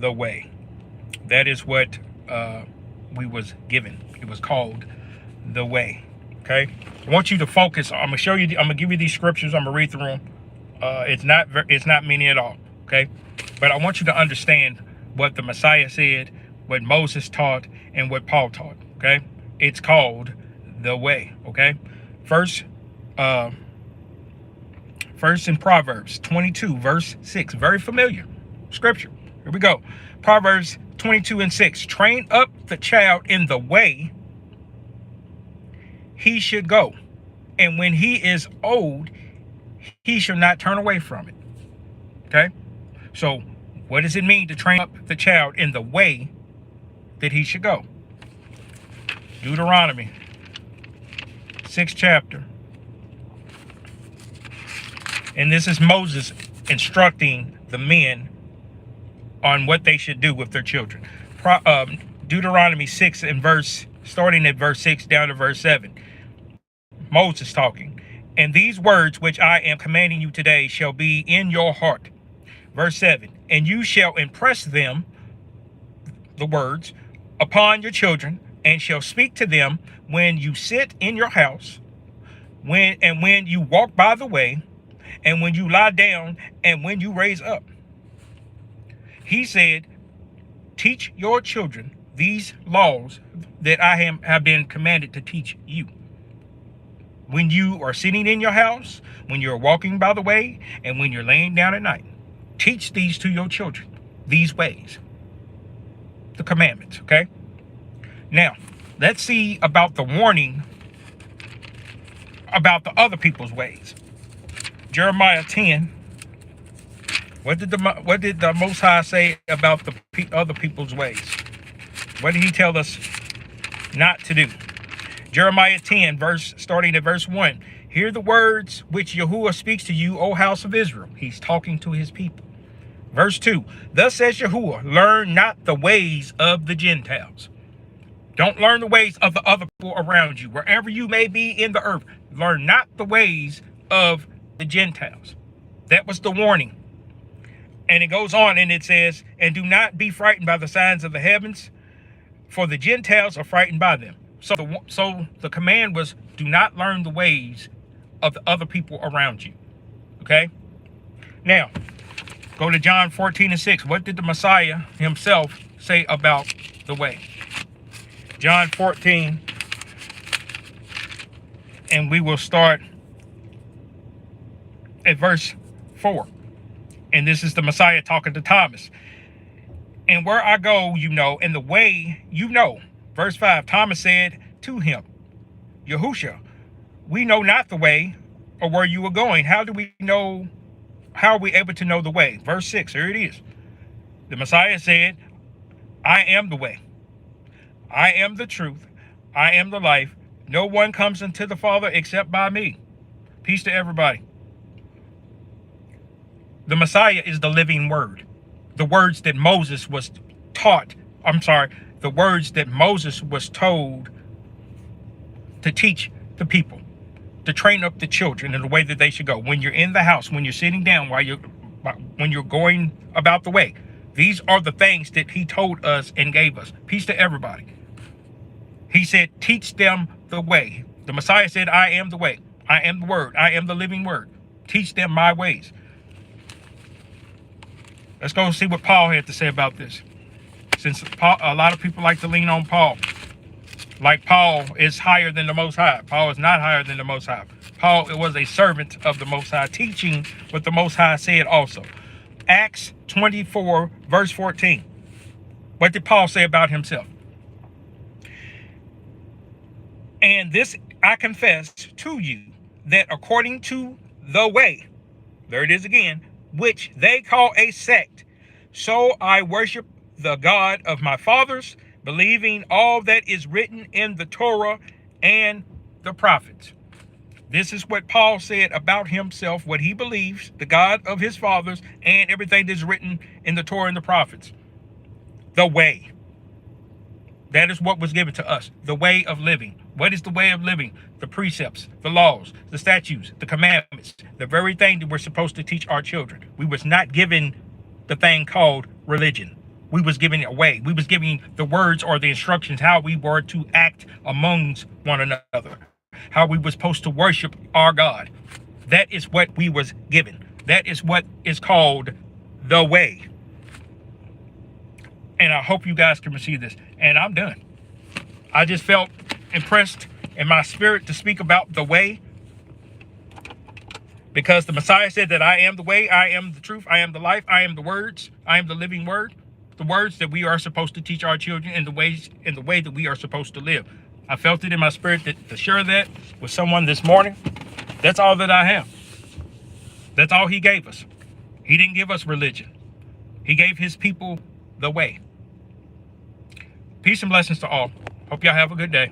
the way. That is what we was given. It was called the way. Okay. I want you to focus. I'm gonna show you. I'm gonna give you these scriptures. I'm gonna read through them. It's not many at all. Okay. But I want you to understand what the Messiah said, what Moses taught, and what Paul taught. Okay. It's called the way. Okay. First, first in Proverbs 22, verse 6. Very familiar scripture. Here we go. Proverbs 22:6. Train up the child in the way he should go, and when he is old, he shall not turn away from it. Okay? So, what does it mean to train up the child in the way that he should go? Deuteronomy, 6th chapter. And this is Moses instructing the men on what they should do with their children. Deuteronomy 6 and starting at verse 6 down to verse 7. Moses talking. And these words which I am commanding you today shall be in your heart. Verse 7. And you shall impress them, the words, upon your children, and shall speak to them when you sit in your house, when you walk by the way, and when you lie down, and when you raise up. He said, teach your children these laws that I have been commanded to teach you. When you are sitting in your house, when you're walking by the way, and when you're laying down at night, teach these to your children, these ways, the commandments, okay? Now, let's see about the warning about the other people's ways. Jeremiah 10. What did the Most High say about the other people's ways? What did he tell us not to do? Jeremiah 10, starting at verse 1. Hear the words which Yahuwah speaks to you, O house of Israel. He's talking to his people. Verse 2. Thus says Yahuwah, learn not the ways of the Gentiles. Don't learn the ways of the other people around you. Wherever you may be in the earth, learn not the ways of the Gentiles. That was the warning. And it goes on and it says, and do not be frightened by the signs of the heavens, for the Gentiles are frightened by them. So the command was, do not learn the ways of the other people around you. Okay? Now, go to John 14:6. What did the Messiah himself say about the way? John 14, and we will start at verse 4. And this is the Messiah talking to Thomas. And where I go, you know, and the way you know. Verse 5, Thomas said to him, Yahushua, we know not the way or where you are going. How are we able to know the way? Verse 6, here it is. The Messiah said, I am the way. I am the truth. I am the life. No one comes unto the Father except by me. Peace to everybody. The Messiah is the living word. The words that Moses was taught. The words that Moses was told to teach the people, to train up the children in the way that they should go. When you're in the house, when you're sitting down, when you're going about the way, these are the things that he told us and gave us. Peace to everybody. He said, teach them the way. The Messiah said, I am the way. I am the word. I am the living word. Teach them my ways. Let's go see what Paul had to say about this. Since a lot of people like to lean on Paul. Like Paul is higher than the Most High. Paul is not higher than the Most High. Paul was a servant of the Most High, teaching what the Most High said also. Acts 24, verse 14. What did Paul say about himself? And this I confess to you, that according to the way, there it is again, which they call a sect, so I worship the God of my fathers, believing all that is written in the Torah and the prophets. This is what Paul said about himself, what he believes, the God of his fathers, and everything that's written in the Torah and the prophets. The way. That is what was given to us, the way of living. What is the way of living? The precepts, the laws, the statutes, the commandments, the very thing that we're supposed to teach our children. We was not given the thing called religion. we was giving away. We was giving the words or the instructions how we were to act amongst one another, how we was supposed to worship our God. That is what we was given. That is what is called the way. And I hope you guys can receive this. And I'm done. I just felt impressed in my spirit to speak about the way, because the Messiah said that I am the way, I am the truth, I am the life, I am the words, I am the living word, the words that we are supposed to teach our children in the way that we are supposed to live. I felt it in my spirit to share that with someone this morning. That's all that I have. That's all he gave us. He didn't give us religion. He gave his people the way. Peace and blessings to all. Hope y'all have a good day.